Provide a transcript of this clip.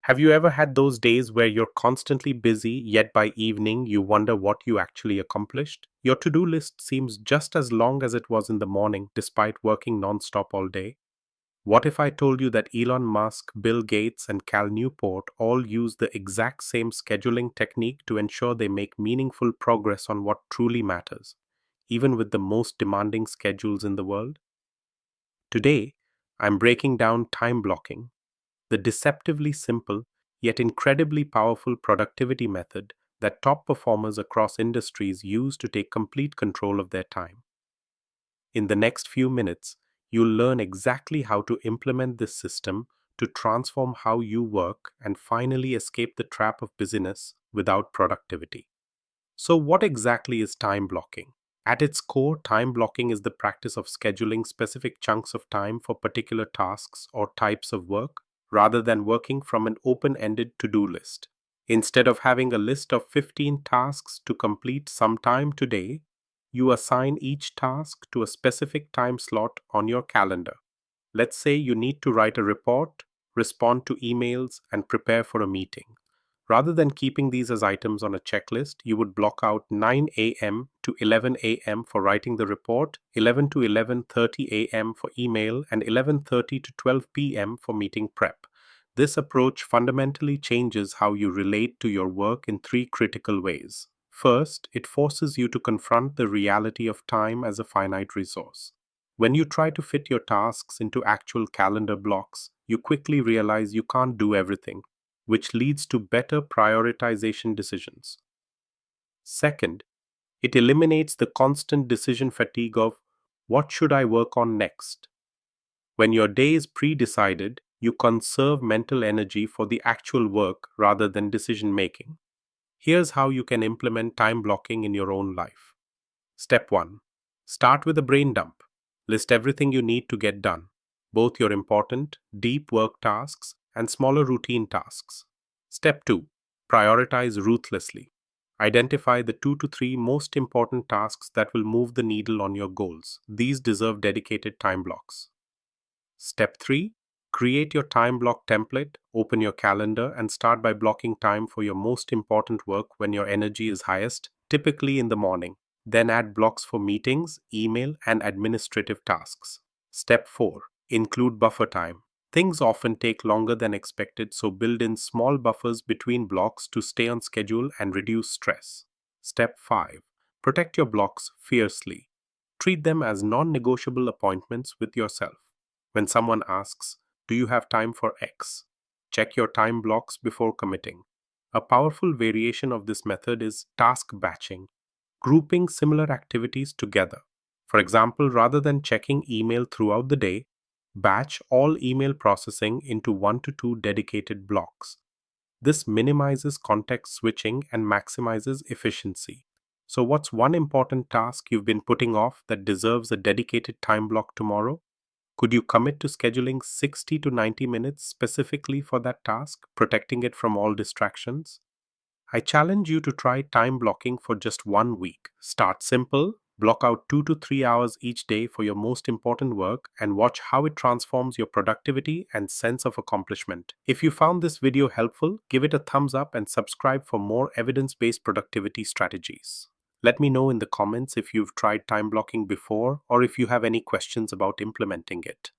Have you ever had those days where you're constantly busy, yet by evening you wonder what you actually accomplished? Your to do list seems just as long as it was in the morning, despite working non-stop all day. What if I told you that Elon Musk, Bill Gates, and Cal Newport all use the exact same scheduling technique to ensure they make meaningful progress on what truly matters, even with the most demanding schedules in the world? Today, I'm breaking down time blocking, the deceptively simple yet incredibly powerful productivity method that top performers across industries use to take complete control of their time. In the next few minutes, you'll learn exactly how to implement this system to transform how you work and finally escape the trap of busyness without productivity. So, what exactly is time blocking? At its core, time blocking is the practice of scheduling specific chunks of time for particular tasks or types of work, rather than working from an open ended to do list. Instead of having a list of 15 tasks to complete sometime today, you assign each task to a specific time slot on your calendar. Let's say you need to write a report, respond to emails, and prepare for a meeting. Rather than keeping these as items on a checklist, you would block out 9 a.m. to 11 a.m. for writing the report, 11 to 11:30 a.m. for email, and 11:30 to 12 p.m. for meeting prep. This approach fundamentally changes how you relate to your work in three critical ways. First, it forces you to confront the reality of time as a finite resource. When you try to fit your tasks into actual calendar blocks, you quickly realize you can't do everything, which leads to better prioritization decisions. Second, it eliminates the constant decision fatigue of what should I work on next? When your day is pre decided, you conserve mental energy for the actual work rather than decision making. Here's how you can implement time blocking in your own life. Step 1. Start with a brain dump. List everything you need to get done, both your important, deep work tasks and smaller routine tasks. Step 2. Prioritize ruthlessly. Identify the 2 to 3 most important tasks that will move the needle on your goals. These deserve dedicated time blocks. Step 3. Create your time block template, open your calendar, and start by blocking time for your most important work when your energy is highest, typically in the morning. Then add blocks for meetings, email, and administrative tasks. Step 4. Include buffer time. Things often take longer than expected, so build in small buffers between blocks to stay on schedule and reduce stress. Step 5. Protect your blocks fiercely. Treat them as non negotiable appointments with yourself. When someone asks, "Do you have time for X?" check your time blocks before committing. A powerful variation of this method is task batching, grouping similar activities together. For example, rather than checking email throughout the day, batch all email processing into 1 to 2 dedicated blocks. This minimizes context switching and maximizes efficiency. So, what's one important task you've been putting off that deserves a dedicated time block tomorrow? Could you commit to scheduling 60 to 90 minutes specifically for that task, protecting it from all distractions? I challenge you to try time blocking for just 1 week. Start simple, block out 2 to 3 hours each day for your most important work, and watch how it transforms your productivity and sense of accomplishment. If you found this video helpful, give it a thumbs up and subscribe for more evidence-based productivity strategies. Let me know in the comments if you've tried time blocking before or if you have any questions about implementing it.